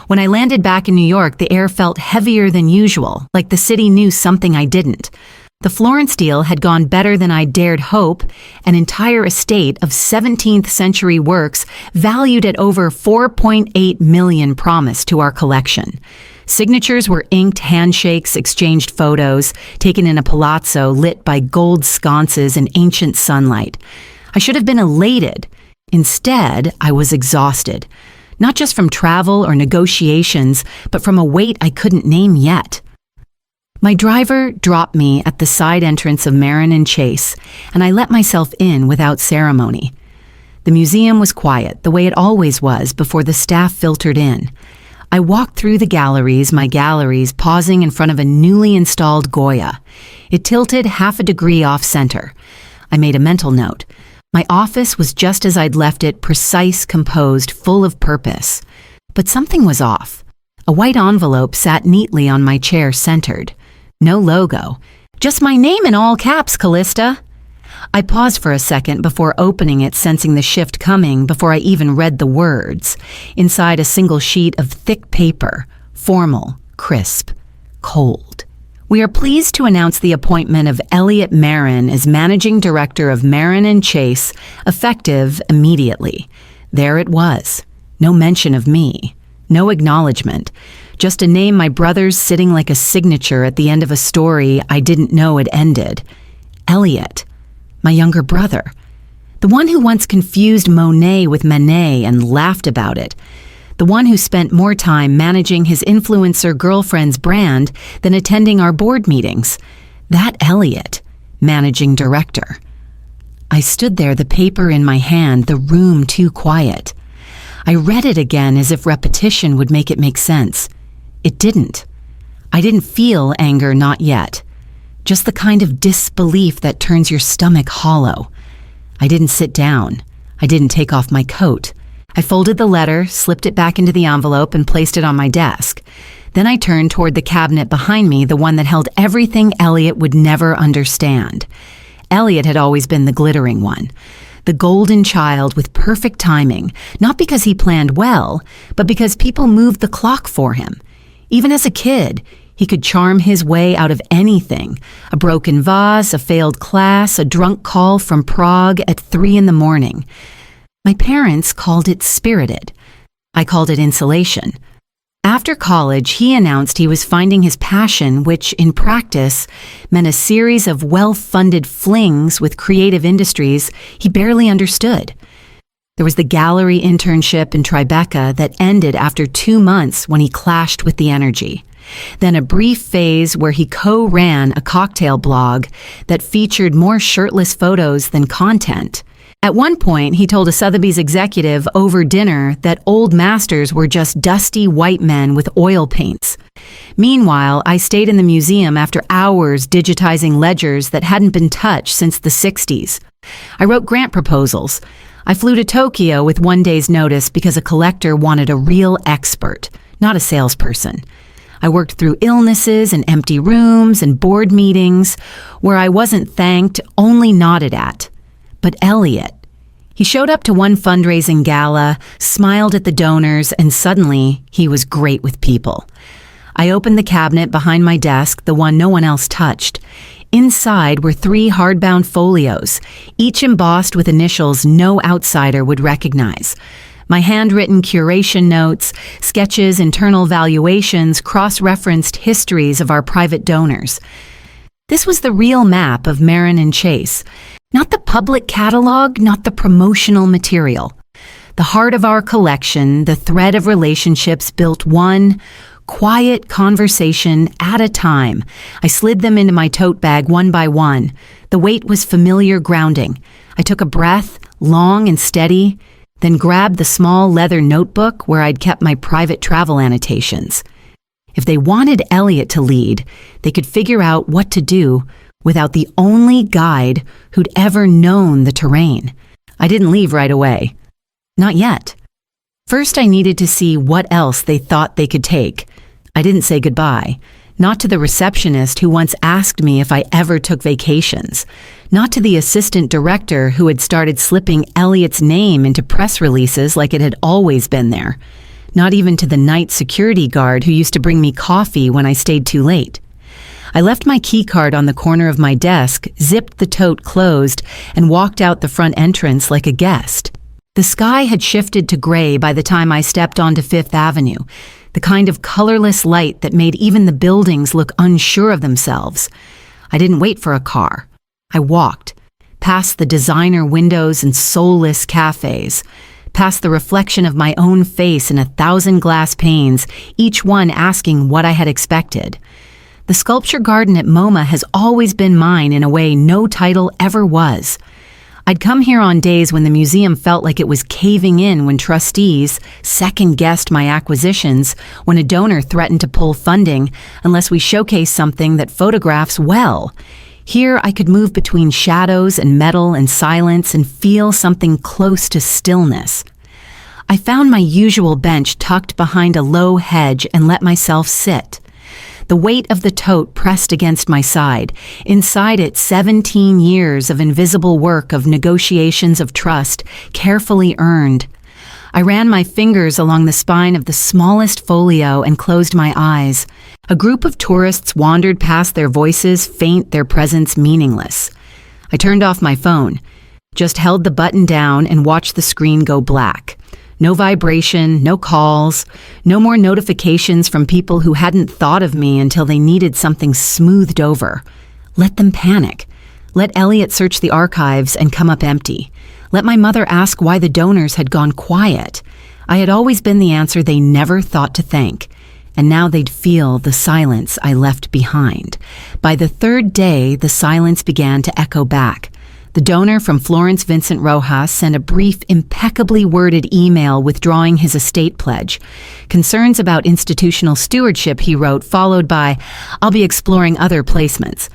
When I landed back in New York, the air felt heavier than usual, like the city knew something I didn't. The Florence deal had gone better than I dared hope, an entire estate of 17th century works valued at over $4.8 million promised to our collection. Signatures were inked handshakes, exchanged photos, taken in a palazzo lit by gold sconces and ancient sunlight. I should have been elated. Instead, I was exhausted. Not just from travel or negotiations, but from a weight I couldn't name yet. My driver dropped me at the side entrance of Marin and Chase, and I let myself in without ceremony. The museum was quiet, the way it always was before the staff filtered in. I walked through my galleries, pausing in front of a newly installed Goya. It tilted half a degree off-center. I made a mental note. My office was just as I'd left it, precise, composed, full of purpose. But something was off. A white envelope sat neatly on my chair, centered. No logo. Just my name in all caps, Callista. I paused for a second before opening it, sensing the shift coming before I even read the words. Inside a single sheet of thick paper, formal, crisp, cold. We are pleased to announce the appointment of Elliot Marin as Managing Director of Marin and Chase, effective immediately. There it was. No mention of me. No acknowledgement. Just a name my brother's sitting like a signature at the end of a story I didn't know had ended. Elliot, my younger brother. The one who once confused Monet with Manet and laughed about it. The one who spent more time managing his influencer girlfriend's brand than attending our board meetings. That Elliot, managing director. I stood there, the paper in my hand, the room too quiet. I read it again as if repetition would make it make sense. It didn't. I didn't feel anger, not yet. Just the kind of disbelief that turns your stomach hollow. I didn't sit down. I didn't take off my coat. I folded the letter, slipped it back into the envelope, and placed it on my desk. Then I turned toward the cabinet behind me, the one that held everything Elliot would never understand. Elliot had always been the glittering one. The golden child with perfect timing, not because he planned well, but because people moved the clock for him. Even as a kid, he could charm his way out of anything. A broken vase, a failed class, a drunk call from Prague at 3 a.m. My parents called it spirited. I called it insulation. After college, he announced he was finding his passion, which, in practice, meant a series of well-funded flings with creative industries he barely understood. There was the gallery internship in Tribeca that ended after 2 months when he clashed with the energy. Then a brief phase where he co-ran a cocktail blog that featured more shirtless photos than content. At one point, he told a Sotheby's executive over dinner that old masters were just dusty white men with oil paints. Meanwhile, I stayed in the museum after hours digitizing ledgers that hadn't been touched since the 60s. I wrote grant proposals. I flew to Tokyo with 1 day's notice because a collector wanted a real expert, not a salesperson. I worked through illnesses and empty rooms and board meetings where I wasn't thanked, only nodded at. But Elliot, he showed up to one fundraising gala, smiled at the donors, and suddenly he was great with people. I opened the cabinet behind my desk, the one no one else touched. Inside were 3 hardbound folios, each embossed with initials no outsider would recognize. My handwritten curation notes, sketches, internal valuations, cross-referenced histories of our private donors. This was the real map of Marin and Chase. Not the public catalog, not the promotional material. The heart of our collection, the thread of relationships built one quiet conversation at a time. I slid them into my tote bag one by one. The weight was familiar grounding. I took a breath, long and steady, then grabbed the small leather notebook where I'd kept my private travel annotations. If they wanted Elliot to lead, they could figure out what to do without the only guide who'd ever known the terrain. I didn't leave right away. Not yet. First, I needed to see what else they thought they could take. I didn't say goodbye. Not to the receptionist who once asked me if I ever took vacations. Not to the assistant director who had started slipping Elliot's name into press releases like it had always been there. not even to the night security guard who used to bring me coffee when I stayed too late. I left my key card on the corner of my desk, zipped the tote closed, and walked out the front entrance like a guest. The sky had shifted to gray by the time I stepped onto Fifth Avenue, the kind of colorless light that made even the buildings look unsure of themselves. I didn't wait for a car. I walked, past the designer windows and soulless cafes, past the reflection of my own face in 1,000 glass panes, each one asking what I had expected. The sculpture garden at MoMA has always been mine in a way no title ever was. I'd come here on days when the museum felt like it was caving in when trustees second-guessed my acquisitions, when a donor threatened to pull funding unless we showcased something that photographs well. Here I could move between shadows and metal and silence and feel something close to stillness. I found my usual bench tucked behind a low hedge and let myself sit. The weight of the tote pressed against my side. Inside it, 17 years of invisible work of negotiations of trust, carefully earned. I ran my fingers along the spine of the smallest folio and closed my eyes. A group of tourists wandered past, their voices faint, their presence meaningless. I turned off my phone, just held the button down and watched the screen go black. No vibration, no calls, no more notifications from people who hadn't thought of me until they needed something smoothed over. Let them panic. Let Elliot search the archives and come up empty. Let my mother ask why the donors had gone quiet. I had always been the answer they never thought to thank. And now they'd feel the silence I left behind. By the third day, the silence began to echo back. The donor from Florence Vincent Rojas sent a brief, impeccably worded email withdrawing his estate pledge. Concerns about institutional stewardship, he wrote, followed by, "I'll be exploring other placements."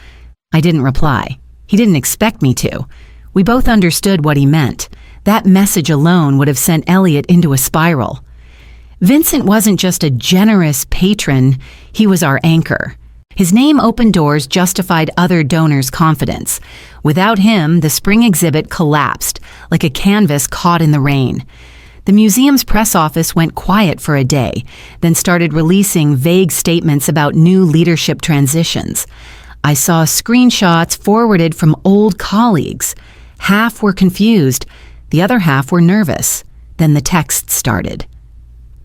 I didn't reply. He didn't expect me to. We both understood what he meant. That message alone would have sent Elliot into a spiral. Vincent wasn't just a generous patron, he was our anchor. His name opened doors, justified other donors' confidence. Without him, the spring exhibit collapsed, like a canvas caught in the rain. The museum's press office went quiet for a day, then started releasing vague statements about new leadership transitions. I saw screenshots forwarded from old colleagues. Half were confused, the other half were nervous. Then the text started.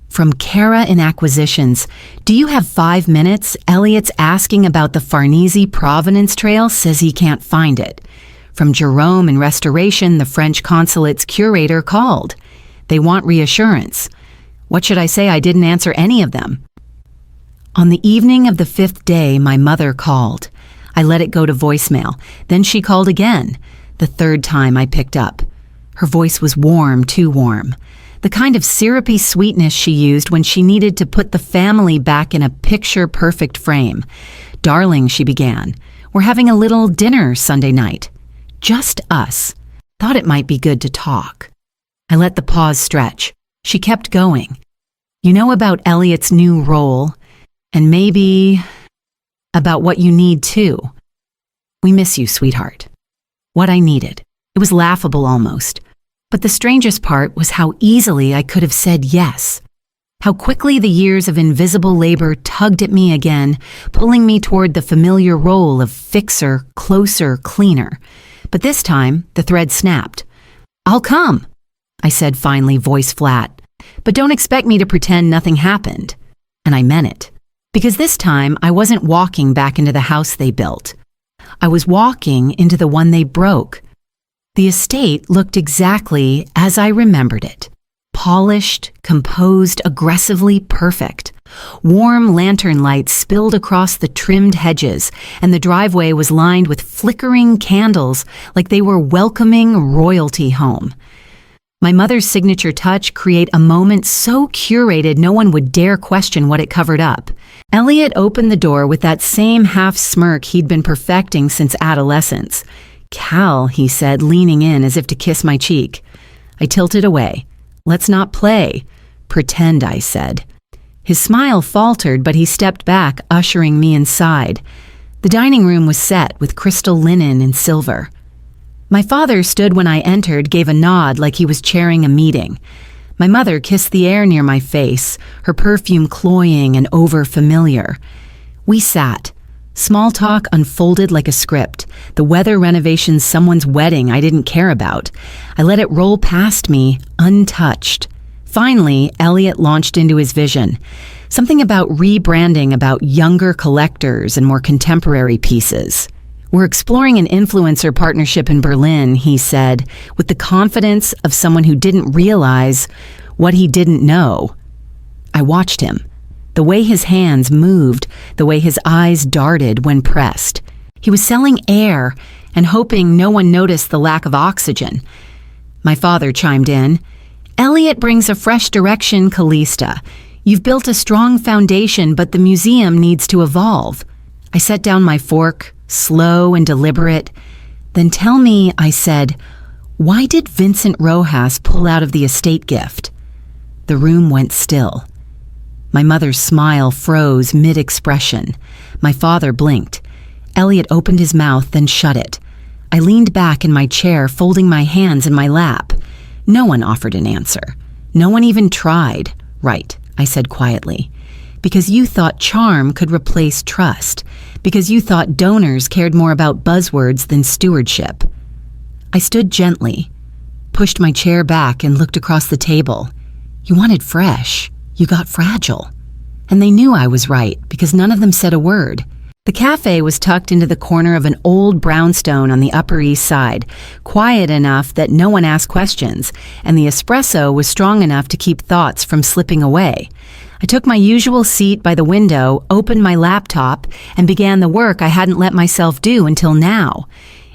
From Kara in Acquisitions, "Do you have 5 minutes? Elliot's asking about the Farnese Provenance Trail, says he can't find it." From Jerome in Restoration, the French consulate's curator called. "They want reassurance." What should I say? I didn't answer any of them. On the evening of the 5th day, my mother called. I let it go to voicemail. Then she called again. The 3rd time I picked up. Her voice was warm, too warm. The kind of syrupy sweetness she used when she needed to put the family back in a picture-perfect frame. "Darling," she began, "we're having a little dinner Sunday night. Just us. Thought it might be good to talk." I let the pause stretch. She kept going. "You know about Elliot's new role, and maybe about what you need too. We miss you, sweetheart." What I needed. It was laughable almost. But the strangest part was how easily I could have said yes. How quickly the years of invisible labor tugged at me again, pulling me toward the familiar role of fixer, closer, cleaner. But this time, the thread snapped. "I'll come," I said finally, voice flat. "But don't expect me to pretend nothing happened." And I meant it. Because this time, I wasn't walking back into the house they built. I was walking into the one they broke. The estate looked exactly as I remembered it. Polished, composed, aggressively perfect. Warm lantern lights spilled across the trimmed hedges, and the driveway was lined with flickering candles like they were welcoming royalty home. My mother's signature touch create a moment so curated no one would dare question what it covered up. Elliot opened the door with that same half smirk he'd been perfecting since adolescence. "Cal," he said, leaning in as if to kiss my cheek. I tilted away. "Let's not play." "Pretend," I said. His smile faltered, but he stepped back, ushering me inside. The dining room was set with crystal linen and silver. My father stood when I entered, gave a nod like he was chairing a meeting. My mother kissed the air near my face, her perfume cloying and over-familiar. We sat. Small talk unfolded like a script. The weather, renovations, someone's wedding I didn't care about. I let it roll past me, untouched. Finally, Elliot launched into his vision. Something about rebranding, about younger collectors and more contemporary pieces. We're exploring an influencer partnership in Berlin, he said, with the confidence of someone who didn't realize what he didn't know. I watched him. The way his hands moved, the way his eyes darted when pressed. He was selling air and hoping no one noticed the lack of oxygen. My father chimed in. Elliot brings a fresh direction, Callista. You've built a strong foundation, but the museum needs to evolve. I set down my fork, slow and deliberate. Then tell me, I said, why did Vincent Rojas pull out of the estate gift? The room went still. My mother's smile froze mid-expression. My father blinked. Elliot opened his mouth, then shut it. I leaned back in my chair, folding my hands in my lap. No one offered an answer. No one even tried. Right, I said quietly. Because you thought charm could replace trust. Because you thought donors cared more about buzzwords than stewardship. I stood gently, pushed my chair back and looked across the table. You wanted fresh. You got fragile. And they knew I was right because none of them said a word. The cafe was tucked into the corner of an old brownstone on the Upper East Side, quiet enough that no one asked questions, and the espresso was strong enough to keep thoughts from slipping away. I took my usual seat by the window, opened my laptop, and began the work I hadn't let myself do until now.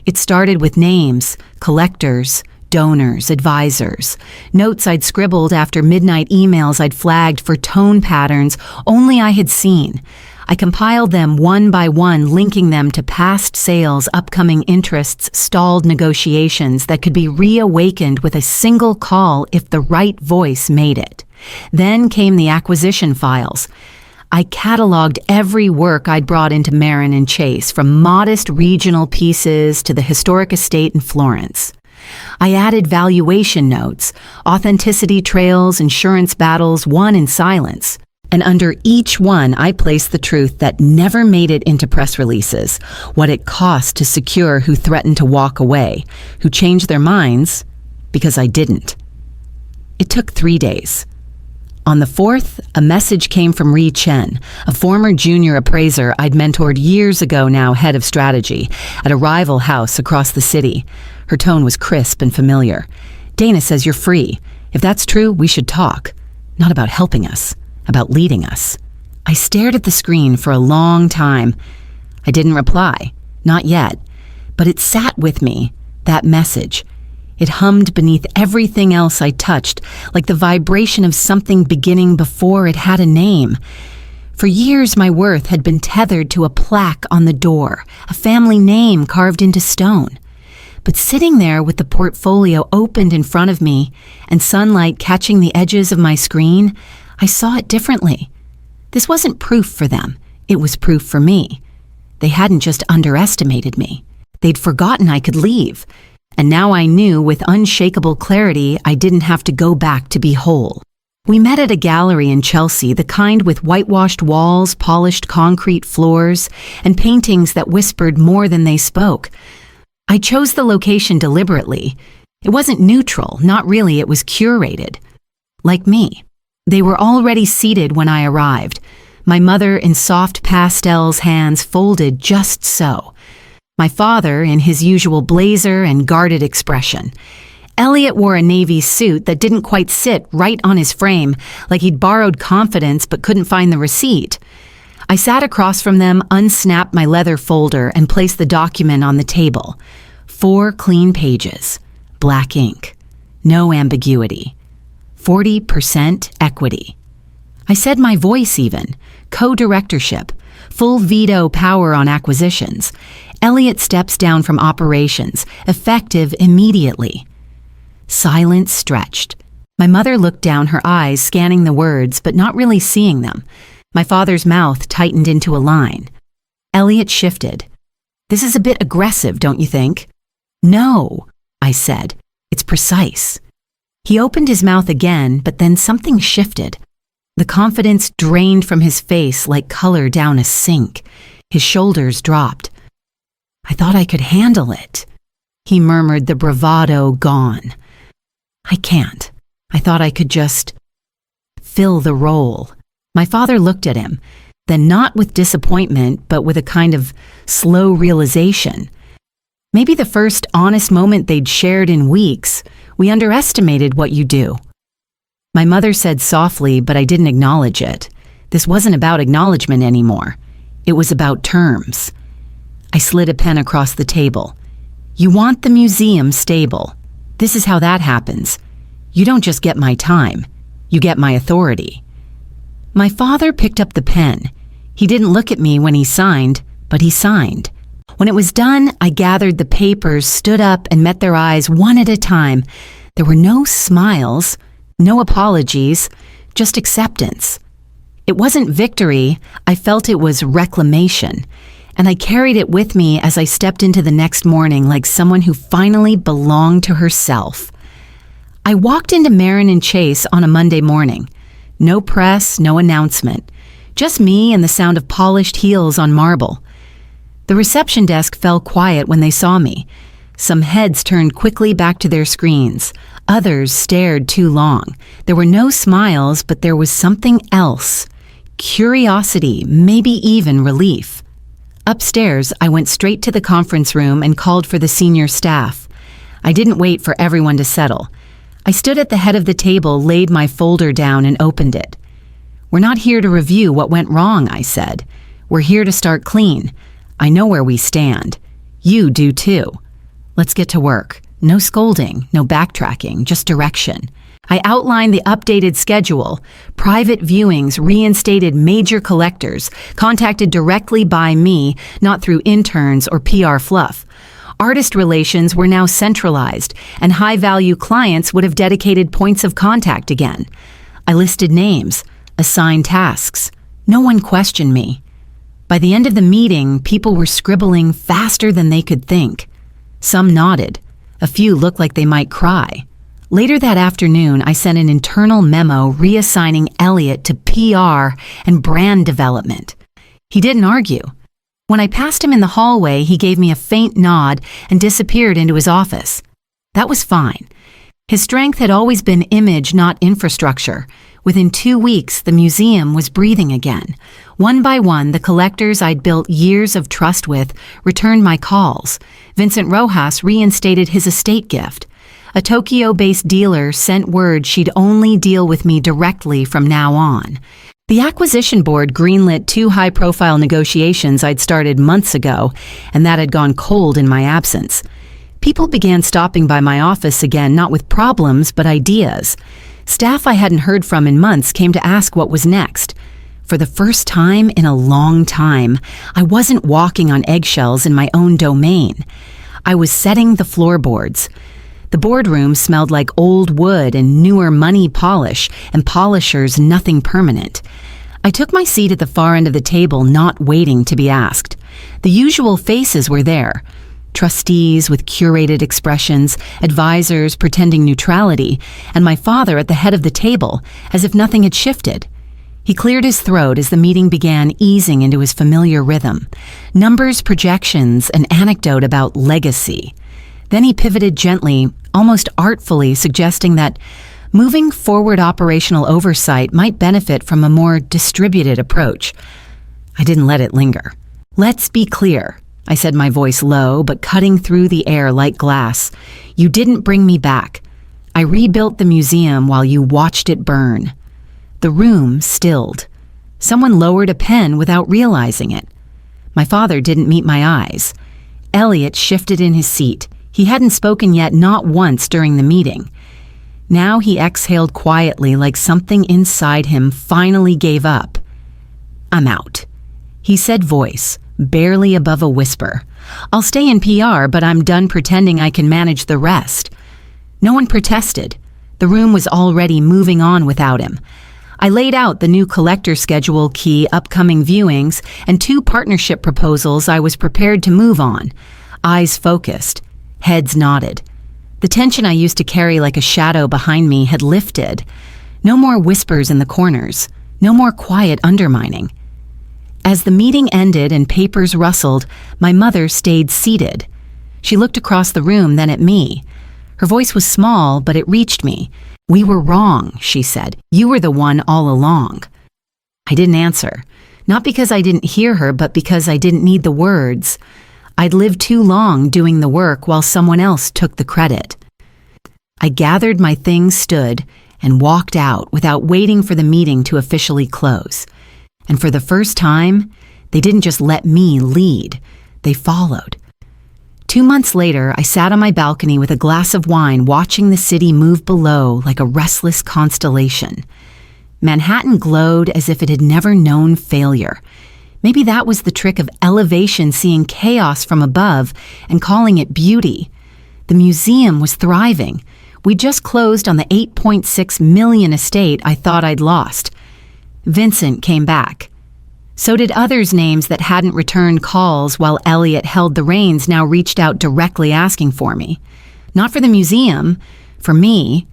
It started with names, collectors, donors, advisors, notes I'd scribbled after midnight emails I'd flagged for tone patterns only I had seen. I compiled them one by one, linking them to past sales, upcoming interests, stalled negotiations that could be reawakened with a single call if the right voice made it. Then came the acquisition files. I cataloged every work I'd brought into Marin and Chase, from modest regional pieces to the historic estate in Florence. I added valuation notes, authenticity trails, insurance battles won in silence. And under each one, I placed the truth that never made it into press releases, what it cost to secure who threatened to walk away, who changed their minds because I didn't. It took 3 days. On the 4th, a message came from Ree Chen, a former junior appraiser I'd mentored years ago, now head of strategy, at a rival house across the city. Her tone was crisp and familiar. Dana says you're free. If that's true, we should talk. Not about helping us, about leading us. I stared at the screen for a long time. I didn't reply, not yet, but it sat with me, that message. It hummed beneath everything else I touched, like the vibration of something beginning before it had a name. For years, my worth had been tethered to a plaque on the door, a family name carved into stone. But sitting there with the portfolio opened in front of me and sunlight catching the edges of my screen, I saw it differently. This wasn't proof for them. It was proof for me. They hadn't just underestimated me. They'd forgotten I could leave. And now I knew with unshakable clarity I didn't have to go back to be whole. We met at a gallery in Chelsea, the kind with whitewashed walls, polished concrete floors, and paintings that whispered more than they spoke. I chose the location deliberately. It wasn't neutral, not really, it was curated. Like me. They were already seated when I arrived, my mother in soft pastels, hands folded just so. My father in his usual blazer and guarded expression. Elliot wore a navy suit that didn't quite sit right on his frame, like he'd borrowed confidence but couldn't find the receipt. I sat across from them, unsnapped my leather folder, and placed the document on the table. 4 clean pages, black ink, no ambiguity. 40% equity. I said my voice even, co-directorship, full veto power on acquisitions. Elliot steps down from operations, effective immediately. Silence stretched. My mother looked down, her eyes scanning the words, but not really seeing them. My father's mouth tightened into a line. Elliot shifted. This is a bit aggressive, don't you think? No, I said. It's precise. He opened his mouth again, but then something shifted. The confidence drained from his face like color down a sink. His shoulders dropped. "I thought I could handle it," he murmured, the bravado gone. "I can't. I thought I could just fill the role." My father looked at him, then not with disappointment, but with a kind of slow realization. Maybe the first honest moment they'd shared in weeks. "We underestimated what you do." My mother said softly, but I didn't acknowledge it. This wasn't about acknowledgement anymore. It was about terms. I slid a pen across the table. "You want the museum stable. This is how that happens. You don't just get my time. You get my authority." My father picked up the pen. He didn't look at me when he signed, but he signed. When it was done, I gathered the papers, stood up, and met their eyes one at a time. There were no smiles, no apologies, just acceptance. It wasn't victory. I felt it was reclamation, and I carried it with me as I stepped into the next morning like someone who finally belonged to herself. I walked into Marin and Chase on a Monday morning. No press, no announcement. Just me and the sound of polished heels on marble. The reception desk fell quiet when they saw me. Some heads turned quickly back to their screens. Others stared too long. There were no smiles, but there was something else. Curiosity, maybe even relief. Upstairs, I went straight to the conference room and called for the senior staff. I didn't wait for everyone to settle. I stood at the head of the table, laid my folder down, and opened it. "We're not here to review what went wrong," I said. "We're here to start clean. I know where we stand. You do too. Let's get to work. No scolding, no backtracking, just direction." I outlined the updated schedule, private viewings, reinstated major collectors, contacted directly by me, not through interns or PR fluff. Artist relations were now centralized, and high-value clients would have dedicated points of contact again. I listed names, assigned tasks. No one questioned me. By the end of the meeting, people were scribbling faster than they could think. Some nodded. A few looked like they might cry. Later that afternoon, I sent an internal memo reassigning Elliot to PR and brand development. He didn't argue. When I passed him in the hallway, he gave me a faint nod and disappeared into his office. That was fine. His strength had always been image, not infrastructure. Within 2 weeks, the museum was breathing again. One by one, the collectors I'd built years of trust with returned my calls. Vincent Rojas reinstated his estate gift. A Tokyo-based dealer sent word she'd only deal with me directly from now on. The acquisition board greenlit 2 high-profile negotiations I'd started months ago, and that had gone cold in my absence. People began stopping by my office again, not with problems, but ideas. Staff I hadn't heard from in months came to ask what was next. For the first time in a long time, I wasn't walking on eggshells in my own domain. I was setting the floorboards. The boardroom smelled like old wood and newer money polish, and polishers nothing permanent. I took my seat at the far end of the table, not waiting to be asked. The usual faces were there. Trustees with curated expressions, advisors pretending neutrality, and my father at the head of the table, as if nothing had shifted. He cleared his throat as the meeting began easing into his familiar rhythm. Numbers, projections, an anecdote about legacy. Then he pivoted gently, almost artfully, suggesting that moving forward operational oversight might benefit from a more distributed approach. I didn't let it linger. "Let's be clear," I said, my voice low, but cutting through the air like glass. "You didn't bring me back. I rebuilt the museum while you watched it burn." The room stilled. Someone lowered a pen without realizing it. My father didn't meet my eyes. Elliot shifted in his seat. He hadn't spoken yet, not once during the meeting. Now he exhaled quietly, like something inside him finally gave up. "I'm out," he said, voice barely above a whisper. "I'll stay in PR, but I'm done pretending I can manage the rest." No one protested. The room was already moving on without him. I laid out the new collector schedule, key upcoming viewings, and 2 partnership proposals I was prepared to move on. Eyes focused. Heads nodded. The tension I used to carry like a shadow behind me had lifted. No more whispers in the corners. No more quiet undermining. As the meeting ended and papers rustled, my mother stayed seated. She looked across the room, then at me. Her voice was small, but it reached me. "We were wrong," she said. "You were the one all along." I didn't answer. Not because I didn't hear her, but because I didn't need the words. I'd lived too long doing the work while someone else took the credit. I gathered my things, stood, and walked out without waiting for the meeting to officially close. And for the first time, they didn't just let me lead. They followed. 2 months later, I sat on my balcony with a glass of wine watching the city move below like a restless constellation. Manhattan glowed as if it had never known failure. Maybe that was the trick of elevation, seeing chaos from above and calling it beauty. The museum was thriving. We just closed on the $8.6 million estate I thought I'd lost. Vincent came back. So did others' names that hadn't returned calls while Elliot held the reins now reached out directly asking for me. Not for the museum, for me.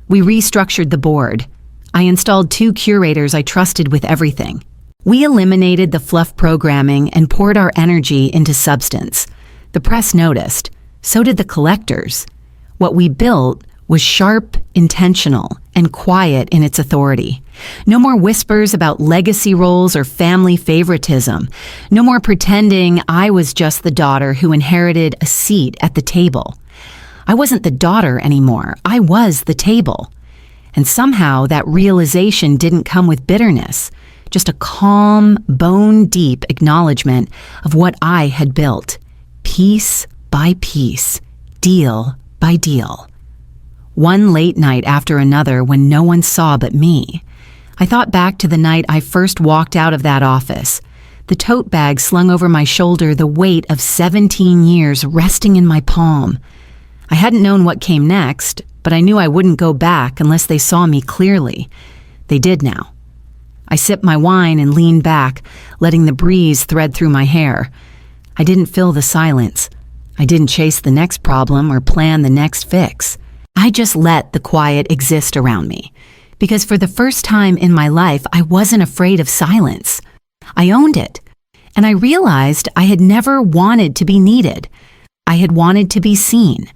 We restructured the board. I installed 2 curators I trusted with everything. We eliminated the fluff programming and poured our energy into substance. The press noticed. So did the collectors. What we built was sharp, intentional, and quiet in its authority. No more whispers about legacy roles or family favoritism. No more pretending I was just the daughter who inherited a seat at the table. I wasn't the daughter anymore. I was the table. And somehow that realization didn't come with bitterness, just a calm, bone-deep acknowledgement of what I had built, piece by piece, deal by deal. One late night after another when no one saw but me, I thought back to the night I first walked out of that office, the tote bag slung over my shoulder, the weight of 17 years resting in my palm. I hadn't known what came next, but I knew I wouldn't go back unless they saw me clearly. They did now. I sipped my wine and leaned back, letting the breeze thread through my hair. I didn't fill the silence. I didn't chase the next problem or plan the next fix. I just let the quiet exist around me, because for the first time in my life, I wasn't afraid of silence. I owned it, and I realized I had never wanted to be needed. I had wanted to be seen.